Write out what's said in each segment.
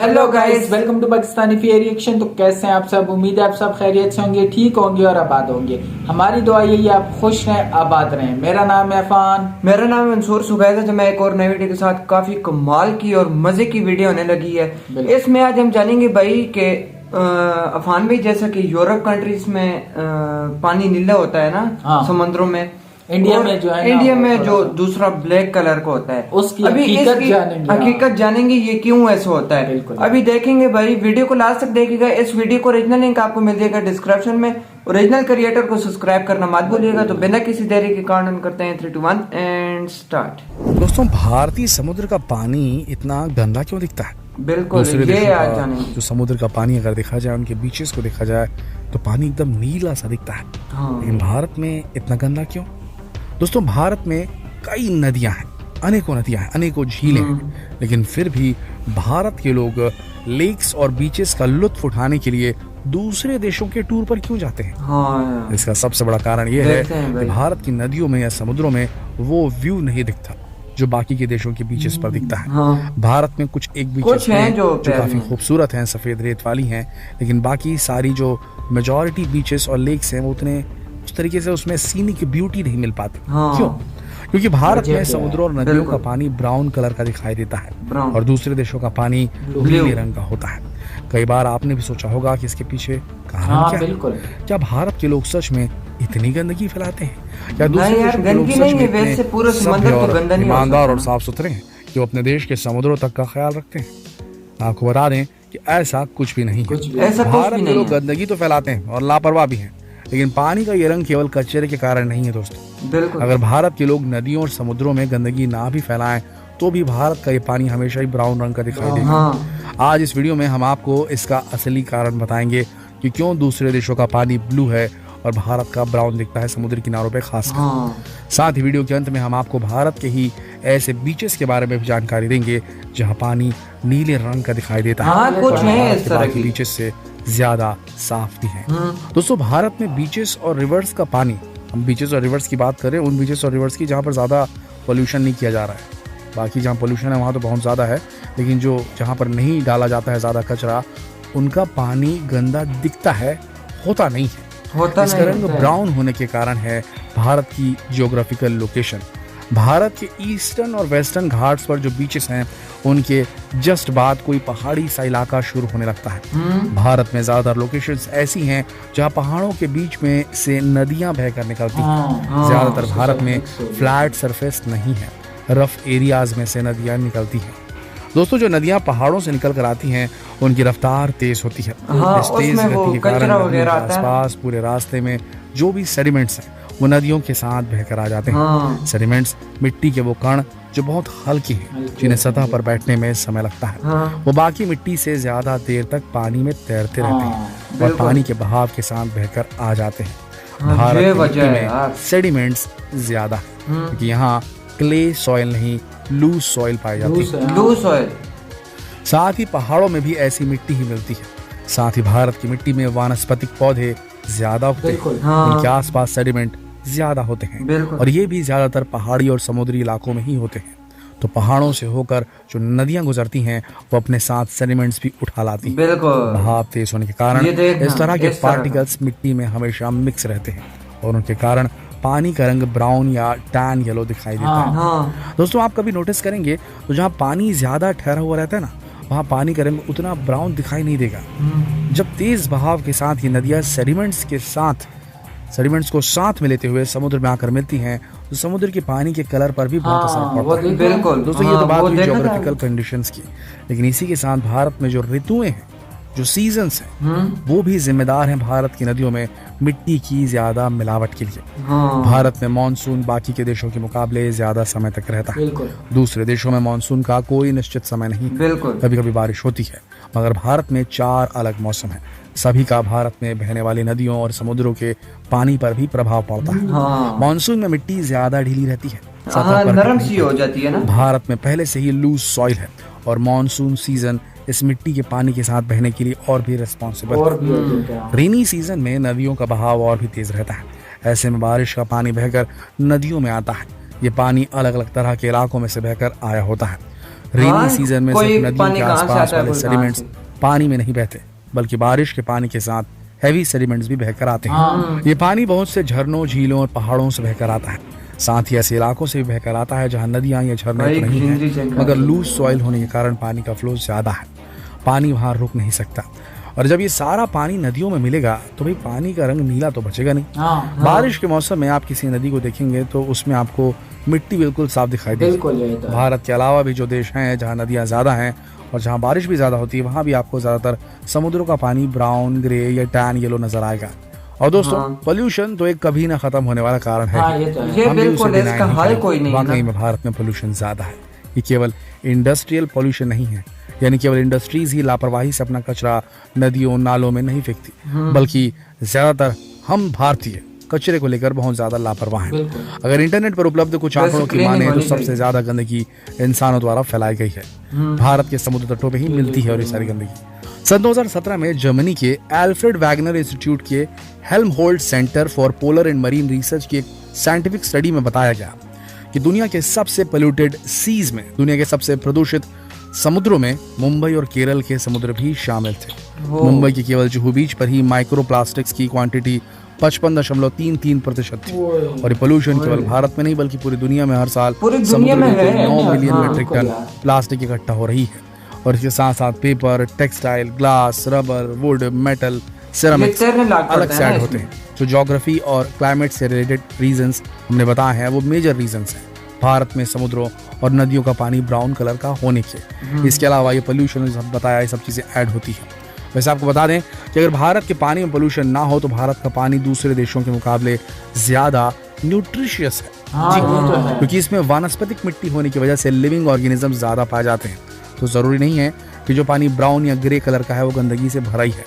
Hello guys, welcome to Pakistani fair reaction. तो कैसे हैं आप सब? उम्मीद है आप सब खैरियत से होंगे, ठीक होंगे और आबाद होंगे। हमारी दुआ यही है आप खुश रहें, आबाद रहें। मेरा नाम है अफान। मेरा नाम है मंसूर सुबैदा। जो मैं एक और नई वीडियो के साथ काफी कमाल की और मजे की वीडियो होने लगी है। इसमें आज हम जानेंगे भाई के अफान भाई, जैसा कि यूरोप कंट्रीज में पानी नीला होता है ना, समुद्रों में। इंडिया में जो है, इंडिया में जो दूसरा ब्लैक कलर का होता है, उसकी अभी हकीकत जानेंगे ये क्यों ऐसा होता है। अभी देखेंगे भाई, वीडियो को लास्ट तक देखिएगा। इस वीडियो को ओरिजिनल लिंक आपको मिल जाएगा डिस्क्रिप्शन में। ओरिजिनल क्रिएटर को सब्सक्राइब करना मत भूलिएगा। तो बिना किसी देरी के कारण करते हैं 3, 2, 1 एंड स्टार्ट। दोस्तों, भारतीय समुद्र का पानी इतना गंदा क्यों दिखता है? बिल्कुल, ये आज जानेंगे। जो समुद्र का पानी अगर देखा जाए, उनके बीचेस को देखा जाए तो पानी एकदम नीला सा दिखता है। लेकिन भारत में इतना गंदा क्यों? दोस्तों, भारत में कई नदियां हैं, अनेकों नदियां हैं, अनेकों झीलें हैं, लेकिन फिर भी भारत के लोग लेक्स और बीचेस का लुत्फ उठाने के लिए दूसरे देशों के टूर पर क्यों जाते हैं? इसका सबसे बड़ा कारण यह है कि भारत की नदियों में या समुद्रों में वो व्यू नहीं दिखता जो बाकी के देशों के बीचेस पर दिखता है। भारत में कुछ बीचेस हैं जो काफी खूबसूरत हैं, सफेद रेत वाली हैं, लेकिन बाकी सारी जो मेजॉरिटी बीचेस और लेक्स हैं वो उतने उस तरीके से उसमें सीनिक ब्यूटी नहीं मिल पाती। क्यों? क्योंकि भारत में समुद्रों और नदियों का पानी ब्राउन कलर का दिखाई देता है और दूसरे देशों का पानी नीले रंग का होता है। कई बार आपने भी सोचा होगा कि इसके पीछे कारण क्या है? क्या भारत के लोग सच में इतनी गंदगी फैलाते हैं? क्या दूसरे देशों के लोग सच में इतने ईमानदार और साफ सुथरे हैं कि वो अपने देश के समुद्रों तक का ख्याल रखते हैं? आपको बता दें कि ऐसा कुछ भी नहीं है। भारत के लोग गंदगी तो फैलाते हैं और लापरवाह भी हैं, लेकिन पानी का ये रंग केवल कचरे के कारण नहीं है दोस्तों। अगर भारत के लोग नदियों और समुद्रों में गंदगी ना भी फैलाएं तो भी भारत का ये पानी हमेशा ही ब्राउन रंग का दिखाई देगा। आज इस वीडियो में हम आपको इसका असली कारण बताएंगे कि क्यों दूसरे देशों का पानी ब्लू है और भारत का ब्राउन दिखता है समुद्र किनारों पे खासकर। साथ ही वीडियो के अंत में हम आपको भारत के ही ऐसे बीचेस के बारे में भी जानकारी देंगे जहाँ पानी नीले रंग का दिखाई देता है। कुछ है इस तरह की बीचेस से ज्यादा साफ भी है। दोस्तों, भारत में बीचेस और रिवर्स का पानी, हम बीचेस और रिवर्स की बात करें, उन बीचेस और रिवर्स की जहाँ पर ज्यादा पोल्यूशन नहीं किया जा रहा है। बाकी जहाँ पोल्यूशन है वहाँ तो बहुत ज्यादा है, लेकिन जो जहाँ पर नहीं डाला जाता है ज्यादा कचरा, उनका पानी गंदा दिखता है, होता नहीं है। इसका रंग ब्राउन होने के कारण है भारत की जियोग्राफिकल लोकेशन। भारत के ईस्टर्न और वेस्टर्न घाट्स पर जो बीचेस हैं उनके जस्ट बाद कोई पहाड़ी सा इलाका शुरू होने लगता है। भारत में ज्यादातर लोकेशंस ऐसी हैं जहां पहाड़ों के बीच में से नदियां बहकर निकलती हैं। ज्यादातर भारत में फ्लैट सरफेस नहीं है, रफ एरियाज में से नदियां निकलती हैं। दोस्तों, जो नदियां पहाड़ों से निकल कर आती हैं उनकी रफ्तार तेज होती है। इस तेज गति के कारण आसपास पूरे रास्ते में जो भी सेडिमेंट्स हैं वो नदियों के साथ बहकर आ जाते हैं। सेडिमेंट्स मिट्टी के वो कण जो बहुत हल्के हैं, जिन्हें सतह पर बैठने में समय लगता है, वो बाकी मिट्टी से ज्यादा देर तक पानी में तैरते रहते हैं और पानी के बहाव के साथ बहकर आ जाते हैं। भारत की मिट्टी में सेडिमेंट्स ज्यादा है क्योंकि यहाँ क्ले सॉइल नहीं, लूज सॉइल पाई जाती है। Loose soil. साथ ही पहाड़ों में भी ऐसी मिट्टी ही मिलती है। साथ ही भारत की मिट्टी में वानस्पतिक पौधे ज्यादा उगते हैं, इनके आसपास सेडिमेंट ज्यादा होते हैं और ये भी ज्यादातर पहाड़ी और समुद्री इलाकों में ही होते हैं। तो पहाड़ों से होकर जो नदियां गुजरती हैं वो अपने साथ सेडिमेंट्स भी उठा लाती हैं। बहाव तेज होने के कारण इस तरह के पार्टिकल्स मिट्टी में हमेशा मिक्स रहते हैं और उनके कारण पानी का रंग ब्राउन या टैन येलो दिखाई देता है। दोस्तों, आप कभी नोटिस करेंगे तो जहाँ पानी ज्यादा ठहरा हुआ रहता है ना, वहाँ पानी का रंग उतना ब्राउन दिखाई नहीं देगा। जब तेज बहाव के साथ ये नदियाँ सेडिमेंट्स को साथ में लेते हुए समुद्र में आकर मिलती हैं तो समुद्र के पानी के कलर पर भी बहुत असर पड़ता है। बिल्कुल दोस्तों, ये तो बात हुई जियोग्राफिकल कंडीशंस की, लेकिन इसी के साथ भारत में जो ऋतुएं हैं, जो सीजन्स हैं, वो भी जिम्मेदार हैं भारत की नदियों में मिट्टी की ज्यादा मिलावट के लिए। भारत में मॉनसून बाकी के देशों के मुकाबले ज्यादा समय तक रहता है। दूसरे देशों में मॉनसून का कोई निश्चित समय नहीं, कभी कभी बारिश होती है, मगर भारत में 4 अलग मौसम है। सभी का भारत में बहने वाली नदियों और समुद्रों के पानी पर भी प्रभाव पड़ता है। मॉनसून में मिट्टी ज्यादा ढीली रहती है, नरम सी हो जाती है ना। भारत में पहले से ही लूज सॉइल है और मॉनसून सीजन इस मिट्टी के पानी के साथ बहने के लिए और भी रिस्पॉन्सिबल। रेनी सीजन में नदियों का बहाव और भी तेज रहता है। ऐसे में बारिश का पानी बहकर नदियों में आता है। ये पानी अलग अलग तरह के इलाकों में से बहकर आया होता है। रेनी सीजन में कोई सिर्फ नदियों पानी के कहाँ से आसपास आता है, वाले कोई सेडिमेंट्स कहाँ से। पानी में नहीं बहते, बल्कि बारिश के पानी के साथ हैवी सेडिमेंट्स भी बहकर आते हैं। ये पानी बहुत से झरनों, झीलों और पहाड़ों से बहकर आता है। साथ ही ऐसे इलाकों से भी बहकर आता है जहाँ नदियाँ या झरने तो नहीं है, मगर लूज सॉइल होने के कारण पानी का फ्लो ज्यादा है, पानी वहां रुक नहीं सकता। और जब ये सारा पानी नदियों में मिलेगा तो भाई पानी का रंग नीला तो बचेगा नहीं। बारिश के मौसम में आप किसी नदी को देखेंगे तो उसमें आपको मिट्टी बिल्कुल साफ दिखाई देगी। भारत के अलावा भी जो देश हैं जहाँ नदियाँ ज्यादा हैं और जहाँ बारिश भी ज्यादा होती है, वहां भी आपको ज्यादातर समुद्रों का पानी ब्राउन, ग्रे या टैन येलो नजर आएगा। और दोस्तों पोल्यूशन तो एक कभी ना खत्म होने वाला कारण है। ये बिल्कुल इसका हल कोई नहीं। वाकई में भारत में पोल्यूशन ज्यादा है। ये केवल इंडस्ट्रियल पोल्यूशन नहीं है, यानी केवल इंडस्ट्रीज ही लापरवाही से अपना कचरा नदियों नालों में नहीं फेंकती, बल्कि ज्यादातर हम भारतीय कचरे को लेकर बहुत ज्यादा लापरवाह हैं। अगर इंटरनेट पर उपलब्ध कुछ आंकड़ों की माने तो सबसे ज्यादा गंदगी इंसानों द्वारा फैलाई गई है। भारत के समुद्र तटों पे ही मिलती है और ये सारी गंदगी। सन 2017 में जर्मनी के एल्फ्रेड वैगनर इंस्टीट्यूट के Helmholtz centre for polar and marine research की एक साइंटिफिक स्टडी में बताया गया कि दुनिया के सबसे पोल्यूटेड सीज में, दुनिया के सबसे प्रदूषित समुद्रों में मुंबई और केरल के समुद्र भी शामिल थे। मुंबई के केवल जुहू बीच पर ही माइक्रो प्लास्टिक्स की क्वांटिटी 55.33% थी। और ये पोल्यूशन केवल भारत में नहीं बल्कि पूरी दुनिया में हर साल समुद्र में 9 मिलियन मीट्रिक टन प्लास्टिक इकट्ठा हो रही है। और इसके साथ साथ paper, textile, glass, rubber, would, metal, ceramics अलग से ऐड होते हैं। जो ज्योग्राफी और क्लाइमेट से रिलेटेड रीजंस हमने बताए हैं वो मेजर रीजंस हैं भारत में समुद्रों और नदियों का पानी ब्राउन कलर का होने के। इसके अलावा ये पोल्यूशन बताया, ये सब चीजें ऐड होती है। वैसे आपको बता दें कि अगर भारत के पानी में पोल्यूशन ना हो तो भारत का पानी दूसरे देशों के मुकाबले ज्यादा न्यूट्रिशियस है। क्योंकि इसमें वानस्पतिक मिट्टी होने की वजह से लिविंग ऑर्गेनिज्म ज्यादा पाए जाते हैं। तो जरूरी नहीं है कि जो पानी ब्राउन या ग्रे कलर का है वो गंदगी से भरा ही है।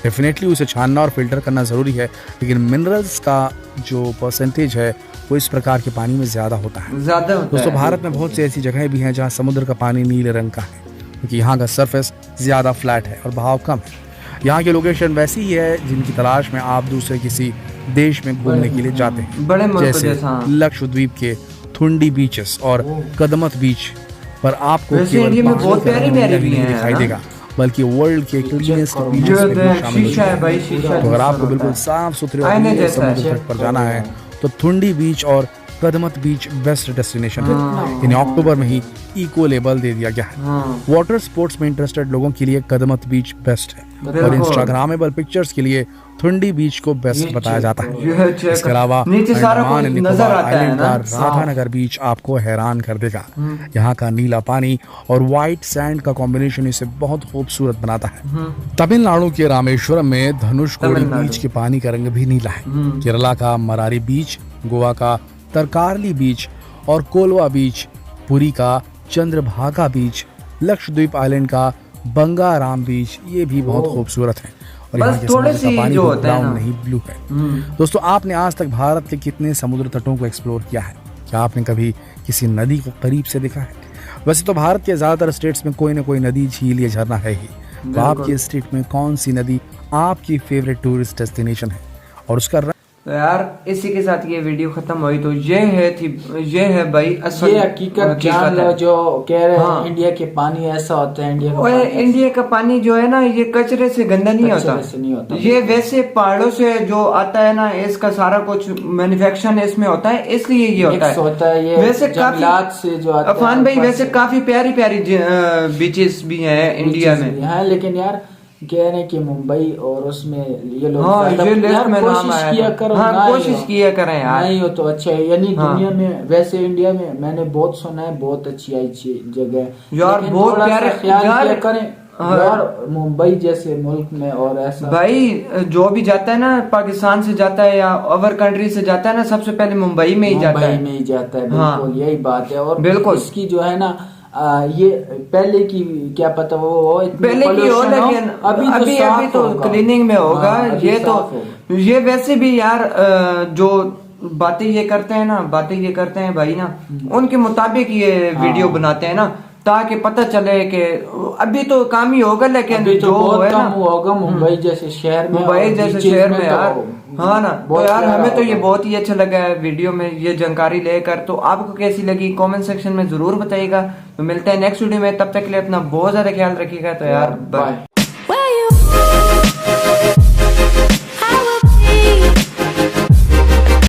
डेफिनेटली उसे छानना और फिल्टर करना जरूरी है, लेकिन मिनरल्स का जो परसेंटेज है वो इस प्रकार के पानी में ज्यादा होता है। दोस्तों भारत में बहुत सी ऐसी जगहें भी हैं जहाँ समुद्र का पानी नीले रंग का है, क्योंकि यहाँ का सरफेस ज्यादा फ्लैट है और बहाव कम है। यहाँ की लोकेशन वैसी ही है जिनकी तलाश में आप दूसरे किसी देश में घूमने के लिए जाते हैं, जैसे लक्षद्वीप के थुंडी बीचेस और कदमत बीच पर आपको बहुत प्यारी दिखाई देगा, बल्कि वर्ल्ड के क्लीनेस्ट बीचेस में भी शामिल है। तो अगर आपको बिल्कुल साफ सुथरे समुद्र तट पर जाना है तो थुंडी बीच और कदमत बीच बेस्ट डेस्टिनेशन है। इन्हें अक्टूबर में ही इको लेबल दे दिया गया है। वाटर स्पोर्ट्स में इंटरेस्टेड लोगों के लिए कदमत बीच बेस्ट है और इंस्टाग्रामेबल पिक्चर्स के लिए थुंडी बीच को बेस्ट बताया जाता है। इसके अलावा अंडमान एंड निकोबार आइलैंड का राधानगर बीच आपको हैरान कर देगा। यहाँ का नीला पानी और व्हाइट सैंड का कॉम्बिनेशन इसे बहुत खूबसूरत बनाता है। तमिलनाडु के रामेश्वरम में धनुषकोडी बीच के पानी का रंग भी नीला है। केरला का मरारी बीच, गोवा का तरकारली बीच और कोलवा बीच, पुरी का चंद्रभागा बीच, लक्षद्वीप आइलैंड का बंगाराम बीच, ये भी बहुत खूबसूरत है। और यहाँ के समुद्र का पानी ब्राउन नहीं ब्लू है। दोस्तों आपने आज तक भारत के कितने समुद्र तटों को एक्सप्लोर किया है? क्या आपने कभी किसी नदी को करीब से देखा है? वैसे तो भारत के ज्यादातर स्टेट्स में कोई ना कोई नदी, झील या झरना है ही। तो आपके स्टेट में कौन सी नदी आपकी फेवरेट टूरिस्ट डेस्टिनेशन है और उसका? तो यार इसी के साथ ये वीडियो खत्म हुई। तो ये है भाई असल ये हकीकत जान लो जो कह रहे हैं इंडिया के पानी ऐसा होता है। इंडिया का पानी जो है ना ये कचरे से गंदा नहीं होता। ये वैसे पहाड़ों से जो आता है ना, इसका सारा कुछ मैन्युफैक्चर इसमें होता है, इसलिए ये होता है। ये वैसे काफी से जो अफान भाई वैसे काफी प्यारी प्यारी बीचेस भी है इंडिया में, लेकिन यार कह रहे कि मुंबई और उसमें ये लोग कोशिश किया करें यार, नहीं हो तो अच्छा है। यानी दुनिया में वैसे इंडिया में मैंने बहुत सुना है बहुत अच्छी जगह यार, बहुत प्यारे ख्याल करें यार मुंबई जैसे मुल्क में। और ऐसा भाई जो भी जाता है ना, पाकिस्तान से जाता है या अदर कंट्री से जाता है ना, सबसे पहले मुंबई में ही जाता है। बिल्कुल यही बात है। और बिल्कुल इसकी जो है ना ये पहले की क्या पता वो पहले की हो, लेकिन अभी तो क्लीनिंग में होगा। ये वैसे भी यार जो बातें ये करते हैं भाई ना, उनके मुताबिक ये वीडियो बनाते हैं ना, ताकि पता चले कि अभी तो काम ही होगा, लेकिन अभी तो जो बहुत है ना कम होगा मुंबई जैसे शहर में, मुंबई जैसे शहर में यार। हाँ ना, तो यार हमें तो ये होगा। बहुत ही अच्छा लगा है वीडियो में ये जानकारी लेकर। तो आपको कैसी लगी कमेंट सेक्शन में जरूर बताइएगा। तो मिलते हैं नेक्स्ट वीडियो में, तब तक के लिए अपना बहुत ज्यादा ख्याल रखिएगा। तो यार बाय।